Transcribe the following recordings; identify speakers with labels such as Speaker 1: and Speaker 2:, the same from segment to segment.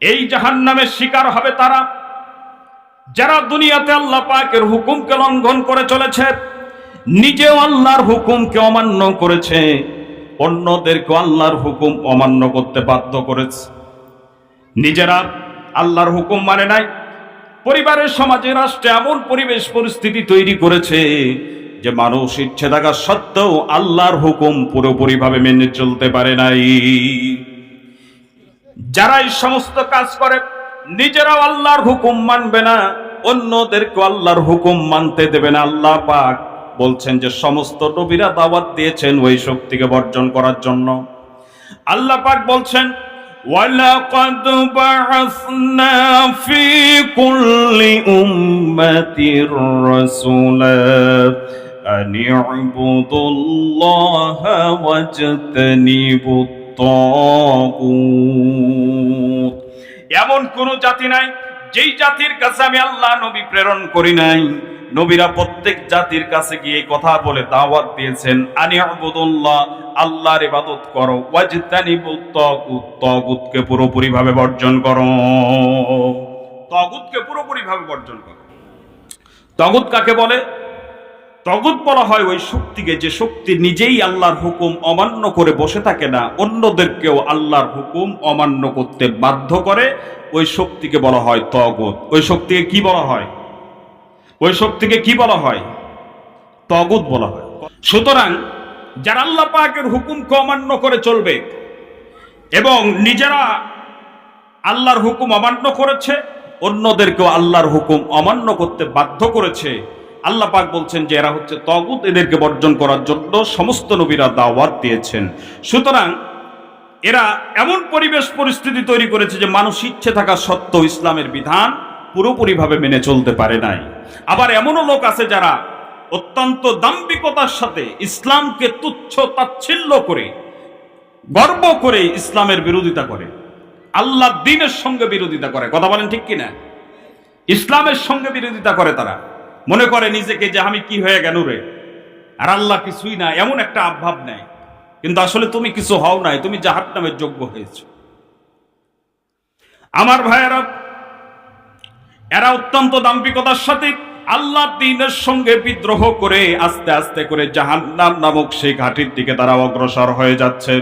Speaker 1: এই জাহান্নামের শিকার হবে তারা যারা দুনিয়াতে আল্লাহ পাকের হুকুমকে লঙ্ঘন করে চলেছে, নিজেও আল্লাহর হুকুমকে অমান্য করেছে, অন্যদেরকে আল্লাহর হুকুম অমান্য করতে বাধ্য করেছে। নিজেরা আল্লাহর হুকুম মানে নাই, পরিবারের, সমাজে, রাষ্ট্রে এমন পরিবেশ পরিস্থিতি তৈরি করেছে যে মানুষ ইচ্ছে থাকা সত্ত্বেও আল্লাহর হুকুম পুরোপুরিভাবে মেনে চলতে পারে নাই। যারা এই সমস্ত কাজ করে নিজেরাও আল্লাহর হুকুম মানবে না, অন্যদেরকে আল্লাহর হুকুম মানতে দেবে না। আল্লাহ পাক বলছেন যে সমস্ত নবীরা দাওয়াত দিয়েছেন ওই শক্তিকে বর্জন করার জন্য। আল্লাহ পাক বলছেন ওয়ালাকাদ বাআসনা ফি কুল্লি উম্মাতির রাসূলা আন ইউবুদুল্লাহা ওয়াজতানিবুত তাগুত। এমন কোন জাতি নাই যেই জাতির কাছে আমি আল্লাহ নবী প্রেরণ করি নাই। নবীরা প্রত্যেক জাতির কাছে গিয়ে কথা বলে দাওয়াত দিয়েছেন আন ইউবুদুল্লাহ, আল্লাহর ইবাদত করো, ওয়াজতানিবুত তাগুত, তাগুতকে পুরোপুরি ভাবে বর্জন করো। তাগুতকে পুরোপুরি ভাবে বর্জন করো। তাগুত কাকে বলে? তাগুত বলা হয় ওই শক্তিকে যে শক্তি নিজেই আল্লাহর হুকুম অমান্য করে বসে থাকে না, অন্যদেরকেও আল্লাহর হুকুম অমান্য করতে বাধ্য করে, ওই শক্তিকে বলা হয় তাগুত। ওই শক্তিকে কি বলা হয়? ওই শক্তিকে কি বলা হয়? তাগুত বলা হয়। সুতরাং যারা আল্লাহ পাকের হুকুমকে অমান্য করে চলবে এবং নিজেরা আল্লাহর হুকুম অমান্য করেছে, অন্যদেরকেও আল্লাহর হুকুম অমান্য করতে বাধ্য করেছে, আল্লাহ পাক বলছেন যে এরা হচ্ছে তাগুত, এদেরকে বর্জন করার জন্য সমস্ত নবীরা দাওয়াত দিয়েছেন। সুতরাং এরা এমন পরিবেশ পরিস্থিতি তৈরি করেছে যে মানুষ ইচ্ছে থাকা সত্ত্বেও ইসলামের বিধান পুরোপুরিভাবে মেনে চলতে পারে নাই। আবার এমনও লোক আছে যারা অত্যন্ত দাম্ভিকতার সাথে ইসলামকে তুচ্ছ তাচ্ছিল্য করে, গর্ব করে ইসলামের বিরোধিতা করে, আল্লাহ দ্বীনের সঙ্গে বিরোধিতা করে। কথা বলেন ঠিক কিনা? ইসলামের সঙ্গে বিরোধিতা করে। তারা মনে করে নিজেকে যে আমি কি হয়ে গেল রে, আর আল্লাহ কিছুই না, এমন একটা আভাব নেয়। কিন্তু আসলে তুমি কিছু হও নাই, তুমি জাহান্নামের যোগ্য হয়েছে। আমার ভাইয়েরা, এরা অত্যন্ত দাম্ভিকতার সাথে আল্লাহ দ্বীনের সঙ্গে বিদ্রোহ করে আস্তে আস্তে করে জাহান্নাম নামক সেই ঘাটির দিকে তারা অগ্রসর হয়ে যাচ্ছে।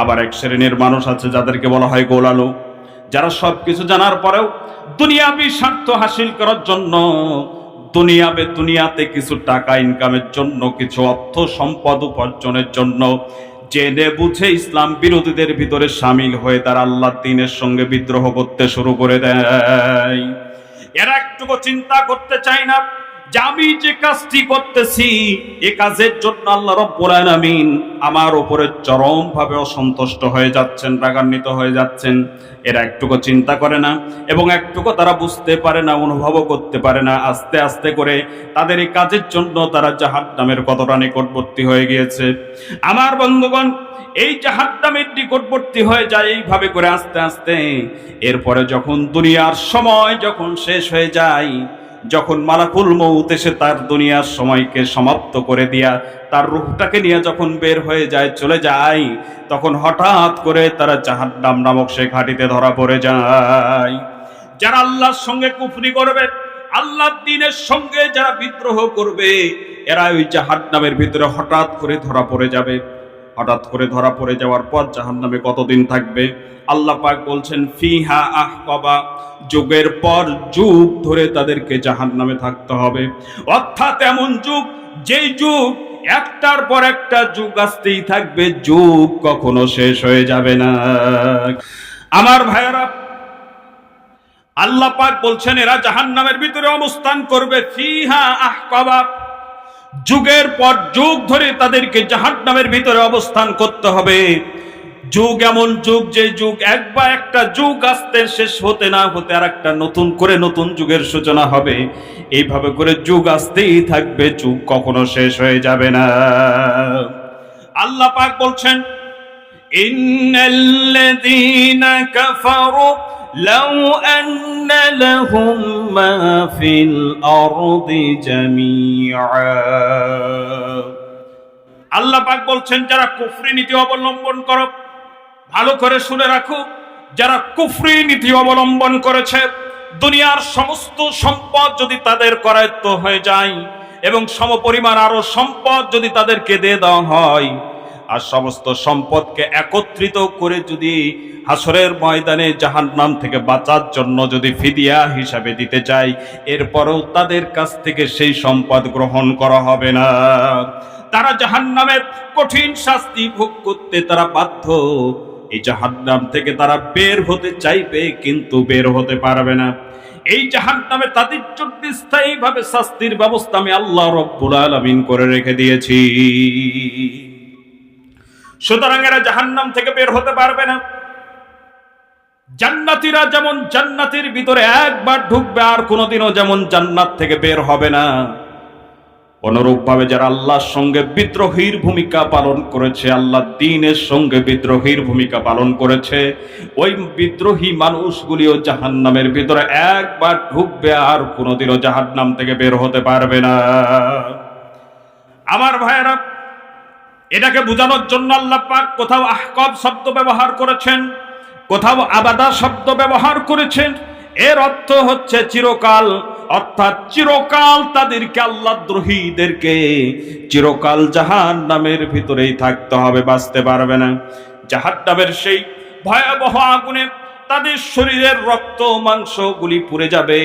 Speaker 1: আবার এক শ্রেণীর মানুষ আছে যাদেরকে বলা হয় গোলালো, যারা সবকিছু জানার পরেও দুনিয়াবি স্বার্থ হাসিল করার জন্য, দুনিয়াতে কিছু টাকা ইনকামের জন্য, কিছু অর্থ সম্পদ উপার্জনের জন্য জেনে বুঝে ইসলাম বিরোধীদের ভিতরে সামিল হয়ে তারা আল্লাহ দ্বীনের সঙ্গে বিদ্রোহ করতে শুরু করে দেয়। এরা একটুকু চিন্তা করতে চায় না যে আমি যে কাজটি করতেছি এ কাজের জন্য আল্লাহ রাব্বুল আলামিন আমার উপরে চরমভাবে অসন্তুষ্ট হয়ে যাচ্ছেন, রাগান্বিত হয়ে যাচ্ছেন। এরা একটুকু চিন্তা করে না এবং একটুকু তারা বুঝতে পারে না, অনুভবও করতে পারে না। আস্তে আস্তে করে তাদের এই কাজের জন্য তারা জাহান্নামের কতটা নিকটবর্তী হয়ে গিয়েছে। আমার বন্ধুগণ, এই জাহান্নামের নিকটবর্তী হয়ে যায় এইভাবে করে আস্তে আস্তে। এরপরে যখন দুনিয়ার সময় যখন শেষ হয়ে যায়, যখন মালাকুল মউত এসে তার দুনিয়ার সময়কে সমাপ্ত করে দিয়া তার রূহটাকে নিয়ে যখন বের হয়ে যায়, চলে যায়, তখন হঠাৎ করে তারা জাহান্নাম নামক সে ঘাটিতে ধরা পড়ে যায়। যারা আল্লাহর সঙ্গে কুফরি করবে, আল্লাহর দ্বীনের সঙ্গে যারা বিদ্রোহ করবে, এরা ওই জাহান্নামের ভিতরে হঠাৎ করে ধরা পড়ে যাবে। হঠাৎ করে ধরা পড়ে যাওয়ার পর জাহান্নামে কতদিন থাকবে? আল্লাহ পাক বলছেন ফিহা আহকাবা, যুগের পর যুগ ধরে তাদেরকে জাহান্নামে থাকতে হবে। অর্থাৎ এমন যুগ, যেই যুগ একটার পর একটা যুগ আসতেই থাকবে, যুগ কখনো শেষ হয়ে যাবে না। আমার ভাইয়েরা, আল্লাহ পাক বলছেন এরা জাহান্নামের ভিতরে অবস্থান করবে ফিহা আহকাবা, যুগের পর যুগ ধরে তাদেরকে জাহান্নামের ভিতরে অবস্থান করতে হবে। যুগ এমন যুগ, যে যুগ একটা যুগ আসতে শেষ হতে না হতে আর একটা নতুন করে নতুন যুগের সূচনা হবে। এইভাবে করে যুগ আসতেই থাকবে, যুগ কখনো শেষ হয়ে যাবে না। আল্লাহ পাক বলছেন ইন্নাল্লাযীনা কাফারু লাউ আন্না লাহুম মা ফিল আরদি জামিআ। আল্লাহ পাক বলছেন যারা কুফরি নীতি অবলম্বন করো, ভালো করে শুনে রাখো, যারা কুফরি নীতি অবলম্বন করেছে, দুনিয়ার সমস্ত সম্পদ যদি তাদের করায়ত্ত হয়ে যায় এবং সমপরিমাণ আরো সম্পদ যদি তাদেরকে দিয়ে দেওয়া হয়, আর সমস্ত সম্পদকে একত্রিত করে যদি হাসরের ময়দানে জাহান্নাম থেকে বাঁচার জন্য যদি ফিদিয়া হিসাবে দিতে চাই, এরপরেও তাদের কাছ থেকে সেই সম্পদ গ্রহণ করা হবে না। তারা জাহান্নামের কঠিন শাস্তি ভোগ করতে তারা বাধ্য। এই জাহান্নাম থেকে তারা বের হতে চাইবে কিন্তু বের হতে পারবে না। এই জাহান্নামে তাদের জন্য স্থায়ীভাবে শাস্তির ব্যবস্থা আমি আল্লাহ রাব্বুল আলামিন করে রেখে দিয়েছি। সুতরাং এরা জাহান্নাম থেকে বের হতে পারবে না। জান্নাতীরা যেমন জান্নাতের ভিতরে একবার ঢুকবে আর কোনোদিনও যেমন জান্নাত থেকে বের হবে না, অনুরূপভাবে যারা আল্লাহর সঙ্গে বিদ্রোহীর ভূমিকা পালন করেছে, আল্লাহর দ্বীনের সঙ্গে বিদ্রোহীর ভূমিকা পালন করেছে, ওই বিদ্রোহী মানুষগুলিও জাহান্নামের ভিতরে একবার ঢুকবে আর কোনোদিনও জাহান্নাম থেকে বের হতে পারবে না। আমার ভাইয়েরা, এটাকে বোঝানোর জন্য আল্লাহ পাক কোথাও আহকাব শব্দ ব্যবহার করেছেন, কোথাও আবাদা শব্দ ব্যবহার করেছেন। এর অর্থ হচ্ছে চিরকাল, অর্থাৎ চিরকাল তাদেরকে, আল্লাহদ্রোহীদেরকে চিরকাল জাহান্নামের ভিতরেই থাকতে হবে, বাঁচতে পারবে না। জাহান্নামের সেই ভয়াবহ আগুনে তাদের শরীরের রক্ত মাংসগুলি পুড়ে যাবে।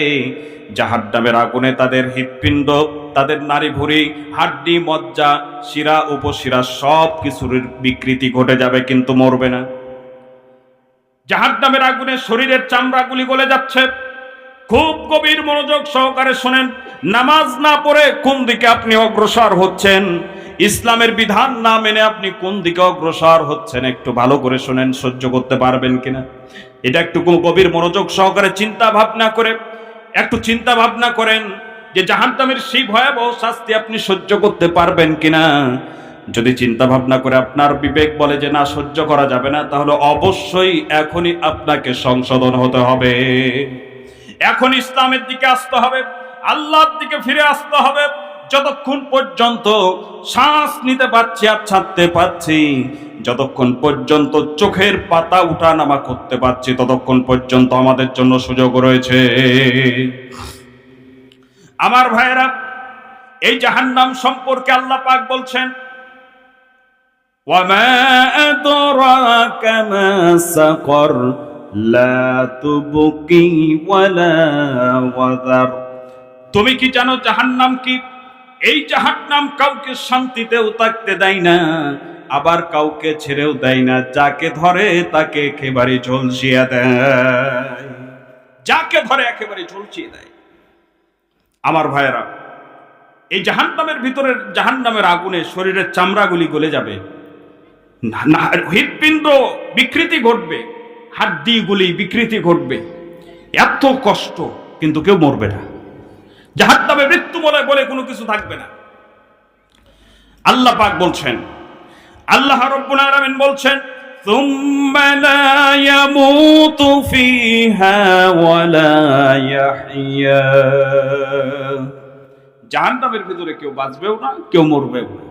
Speaker 1: জাহান্নামের আগুনে তাদের হৃৎপিণ্ড, তাদের নাড়ি ভুঁড়ি, হাড্ডি, মজ্জা, শিরা, উপশিরা সব কিছুর বিকৃতি ঘটে যাবে, কিন্তু মরবে না। জাহান্নামের আগুনে শরীরের চামড়াগুলি গলে যাচ্ছে। খুব গভীর মনোযোগ সহকারে শোনেন। নামাজ না পড়ে কোন দিকে আপনি অগ্রসর হচ্ছেন, ইসলামের বিধান না মেনে আপনি কোন দিকে অগ্রসর হচ্ছেন, একটু ভালো করে শোনেন, সহ্য করতে পারবেন কিনা এটা একটু গভীর মনোযোগ সহকারে চিন্তা ভাবনা করে একটু চিন্তা ভাবনা করেন যে জাহান্নামের সেই ভয়াবহ শাস্তি আপনি সহ্য করতে পারবেন কিনা। যদি চিন্তা ভাবনা করে আপনার বিবেক বলে যে না, সহ্য করা যাবে না, তাহলে অবশ্যই এখনই আপনাকে সংশোধন হতে হবে। এখন ইসলামের দিকে আসতে হবে, আল্লাহর দিকে ফিরে আসতে হবে। যতক্ষণ পর্যন্ত শ্বাস নিতে পারছি আর ছাড়তে পারছি, যতক্ষণ পর্যন্ত চোখের পাতা উঠানামা করতে পারছি, ততক্ষণ পর্যন্ত আমাদের জন্য সুযোগ রয়েছে। আমার ভাইয়েরা, এই জাহান্নাম সম্পর্কে আল্লাহ পাক বলছেন, ওয়ামা আদরাকা মা সাকর লা তুবকি ওয়ালা ওয়াযার। তুমি কি জানো জাহান্নাম কি? এই জাহান্নাম কাউকে শান্তিতেও থাকতে দেয় না, আবার কাউকে ছেড়েও দেয় না। যাকে ধরে তাকে একেবারে ঝলসিয়ে দেয়, যাকে ধরে একেবারে ঝলসিয়ে দেয়। আমার ভাইয়েরা, এই জাহান্নামের ভিতরে, জাহান্নামের আগুনে শরীরের চামড়াগুলি গলে যাবে, হৃৎপিণ্ড বিকৃতি ঘটবে, হাড্ডিগুলি বিকৃতি ঘটবে, এত কষ্ট, কিন্তু কেউ মরবে না। জাহান্নামে মৃত্যু বলে কোনো কিছু থাকবে না। আল্লাহ পাক বলছেন, আল্লাহ রাব্বুল আলামিন বলছেন, সুম্মা লা ইয়ামুতু ফিহা ওয়া লা ইয়াহইয়া। জাহান্নামের ভিতরে কেউ বাঁচবেও না, কেউ মরবেও না।